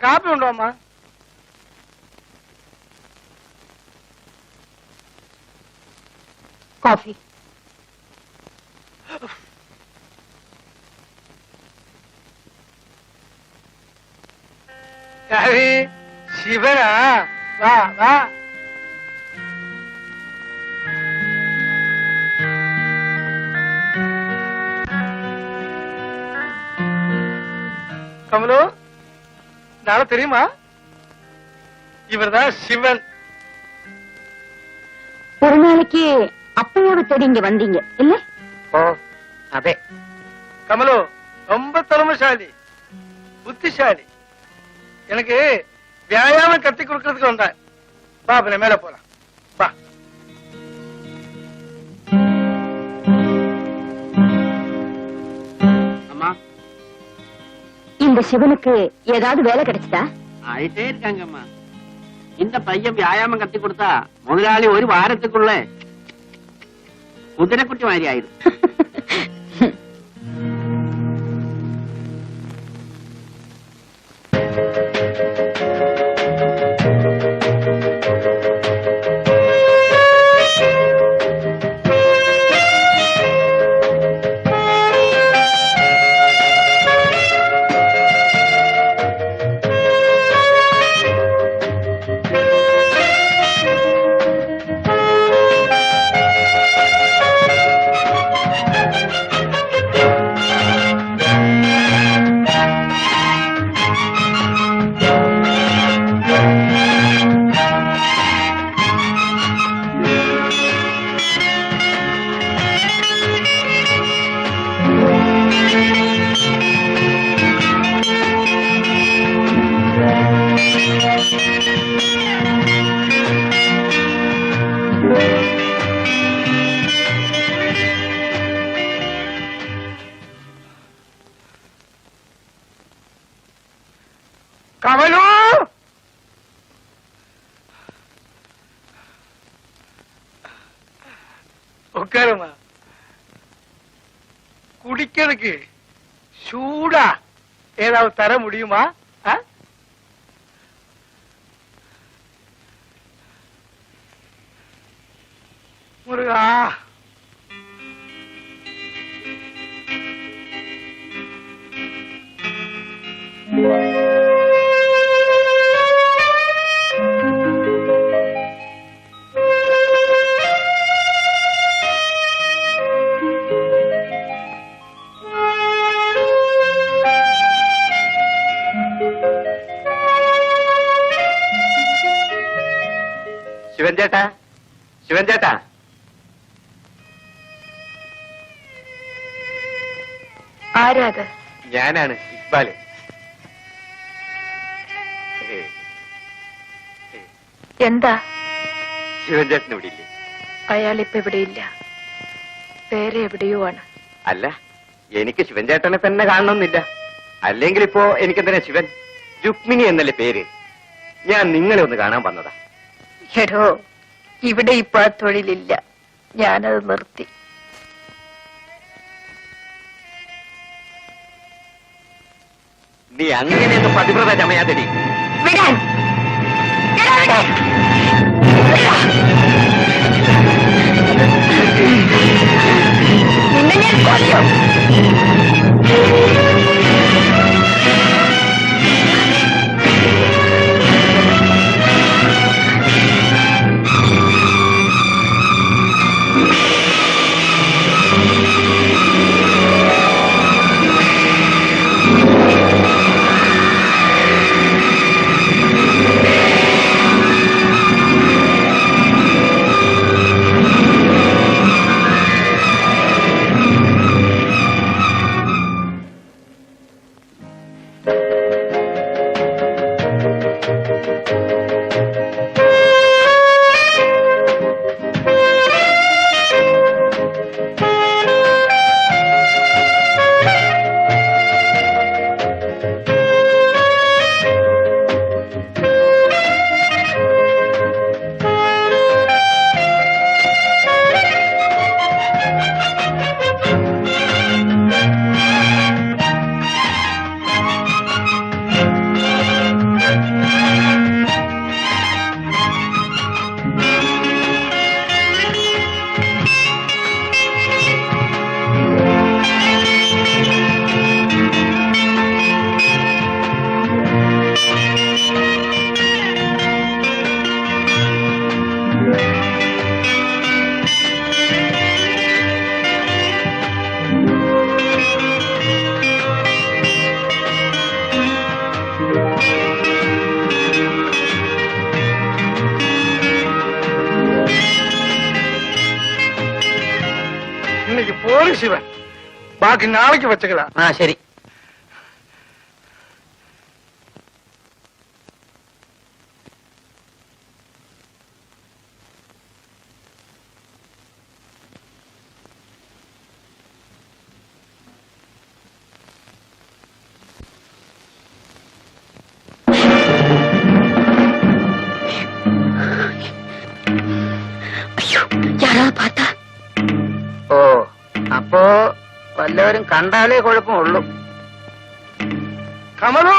കാപ്പി ഉണ്ടോ അമ്മ? കോഫി. ശിവനാ, വാ വാ. கமலு, நாளை தெரியுமா? இவர்தான் சிவன். ஒரு நாளைக்கு அப்பையாவை தேடி இங்க வந்தீங்க இல்ல? ஓ அதே. கமலு ரொம்ப திறமைசாலி, புத்திசாலி. எனக்கு வியாயாமம் கத்தி கொடுக்கறதுக்கு வந்தேன். வா அப்ப மேல போலாம். வா. அம்மா, இந்த சிவனுக்கு ஏதாவது வேலை கிடைச்சதா? ஆயிட்டே இருக்காங்கம்மா. இந்த பையன் வியாயாமம் கத்தி கொடுத்தா முதலாளி ஒரு வாரத்துக்குள்ள குதிரைக்குட்டி மாதிரி ஆயிடும். கமலு, உட்காருமா. குடிக்கிறதுக்கு சூடா ஏதாவது தர முடியுமா? முருகா, ശിവൻ ചേട്ടാ, ശിവൻ ചേട്ടാ. ആരാത്? ഞാനാണ് ഇക്ബാല്. എന്താ? ശിവൻ ചേട്ടൻ ഇവിടെ ഇല്ലേ? അയാൾ ഇപ്പൊ ഇവിടെയില്ല, വേറെ എവിടെയോ ആണ്. അല്ല, എനിക്ക് ശിവൻ ചേട്ടനെ തന്നെ കാണണമെന്നില്ല. അല്ലെങ്കിൽ ഇപ്പോ എനിക്കെന്തിനാ ശിവൻ? രുക്മിണി എന്നല്ലേ പേര്. ഞാൻ നിങ്ങളെ ഒന്ന് കാണാൻ വന്നതാ. എടോ, ഇവിടെ ഇപ്പൊ ആ തൊഴിലില്ല, ഞാനത് നിർത്തി. നീ അങ്ങനെയൊന്നും പതിവ്രത ചമയാതെടി. വിടാൻ! നിന്നെ ഞാൻ കൊല്ലും. ശിവൻ. ബാക്കി നാളേക്ക് വെച്ചകളാ. ആ ശരി. யாராவது பார்த்தா? ഓ, അപ്പോ വല്ലവരും കണ്ടാലേ കുഴപ്പമുള്ളൂ. കമലു,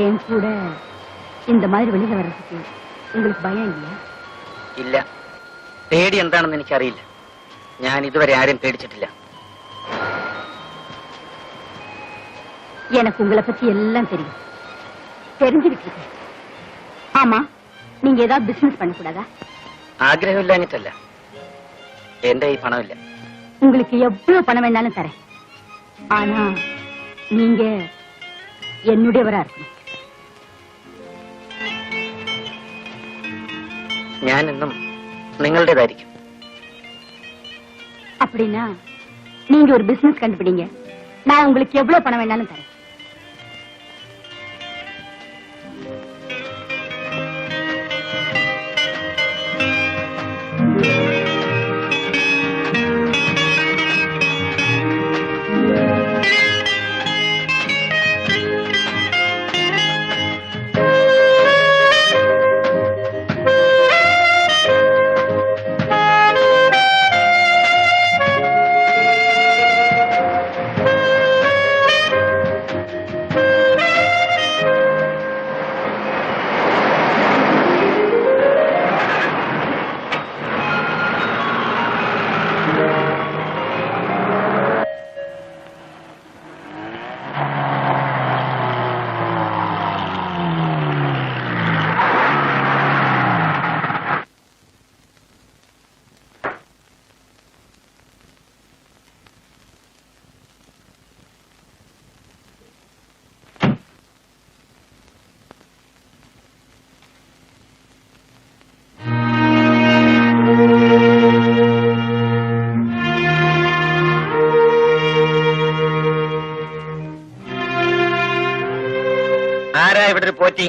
என் கூட இந்த மாதிரி வெளியில வர்றதுக்கு உங்களுக்கு பயம் இல்லையா? ഇല്ല, പേടി എന്താണെന്ന് എനിക്കറിയില്ല. ഞാൻ ഇതുവരെ ആരും പേടിച്ചിട്ടില്ല. எனக்கு உங்களை பத்தி எல்லாம் தெரியும், தெரிஞ்சுக்கிட்டு இருக்கேன். ஆமா, நீங்க ஏதாவது பிசினஸ் பண்ணக்கூடாதா? ആഗ്രഹമില്ലാഞ്ഞിട്ടല്ല, എന്റെ ഈ പണമില്ല. உங்களுக்கு எவ்வளவு பணம் வேணாலும் தரேன். ஆனா நீங்க என்னுடையவரா இருக்கணும். ഞാൻ എന്നും നിങ്ങളുടേതായിരിക്കും. அப்படின்னா நீங்க ஒரு பிசினஸ் கண்டுபிடிங்க, நான் உங்களுக்கு எவ்வளவு பணம் வேணாலும் தரேன். ആരാ ഇവിടെ ഒരു പോറ്റി?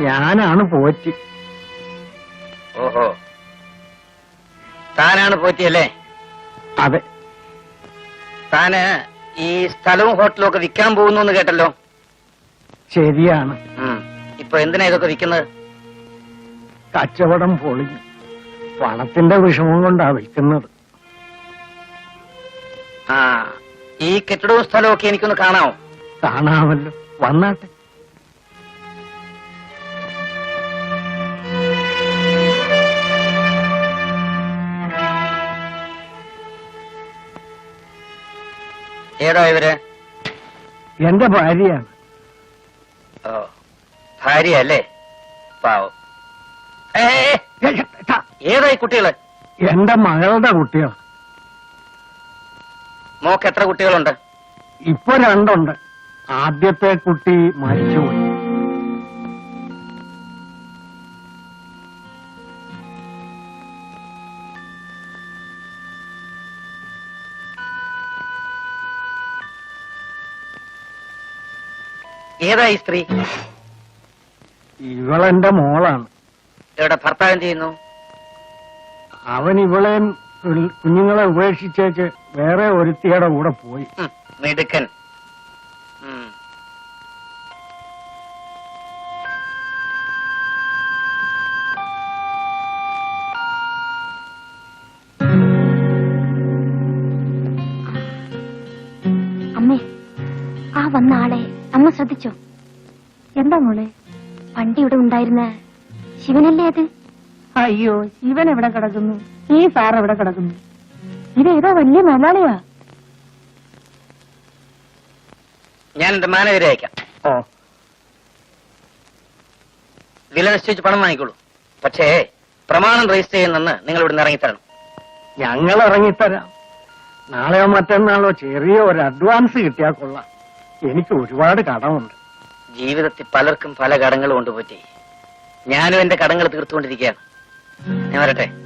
ഞാനാണ് പോറ്റി. ഓഹോ, താനാണ് പോറ്റിയല്ലേ? അതെ. താന് ഈ സ്ഥലവും ഹോട്ടലും ഒക്കെ വിൽക്കാൻ പോകുന്നു എന്ന് കേട്ടല്ലോ. ശരിയാണ്. ഇപ്പൊ എന്തിനാ ഇതൊക്കെ വിൽക്കുന്നത്? കച്ചവടം പൊളിഞ്ഞു, പണത്തിന്റെ വിഷമം കൊണ്ടാ വിൽക്കുന്നത്. ആ, ഈ കെട്ടിടവും സ്ഥലവും ഒക്കെ എനിക്കൊന്ന് കാണാമോ? കാണാമല്ലോ, വന്നാട്ടെ. ഏതാ ഇവര്? എന്റെ ഭാര്യയാണ്. ഓ, ഭാര്യ അല്ലേ? പാവം. ഏതാ ഈ കുട്ടികള്? എന്റെ മകളുടെ കുട്ടികൾ. മോക്ക് എത്ര കുട്ടികളുണ്ട്? ഇപ്പൊ 2 ഉണ്ട്. ആദ്യത്തെ കുട്ടി മരിച്ചുപോയി. ഏതാ ഈ സ്ത്രീ? ഇവളെന്റെ മോളാണ്. ഇവിടെ ഭർത്താവ് എന്ത് ചെയ്യുന്നു? അവൻ ഇവളെ കുഞ്ഞുങ്ങളെ ഉപേക്ഷിച്ചേച്ച് വേറെ ഒരുത്തിയുടെ കൂടെ പോയി. മിടുക്കൻ. അമ്മേ, ആ വന്ന ആളെ അമ്മ ശ്രദ്ധിച്ചോ? എന്താ മോളെ? പണ്ട് ഇവിടെ ഉണ്ടായിരുന്ന ശിവനല്ലേ അത്? അയ്യോ, ശിവൻ എവിടെ കിടക്കുന്നു? ഈ സാർ എവിടെ കിടക്കുന്നു? ഇതേതോ വലിയ മലയാളിയാ. ഞാൻ എന്റെ മാനേജരെ അയക്കാം. ഓ, വില നിശ്ചയിച്ച് പണം വാങ്ങിക്കോളൂ. പക്ഷേ പ്രമാണം രജിസ്റ്റർ ചെയ്യുന്നെന്ന് നിങ്ങൾ ഇവിടുന്ന് ഇറങ്ങിത്തരണം. ഞങ്ങൾ ഇറങ്ങിത്തരാം. നാളെയോ മറ്റന്നാളോ ചെറിയ ഒരു അഡ്വാൻസ് കിട്ടിയാൽ കൊള്ളാം. എനിക്ക് ഒരുപാട് കടമുണ്ട്. ജീവിതത്തിൽ പലർക്കും പല കടങ്ങളും ഉണ്ട് പോറ്റി. ഞാനും എന്റെ കടങ്ങൾ തീർത്തുകൊണ്ടിരിക്കുകയാണ്. ഞാൻ വരട്ടെ.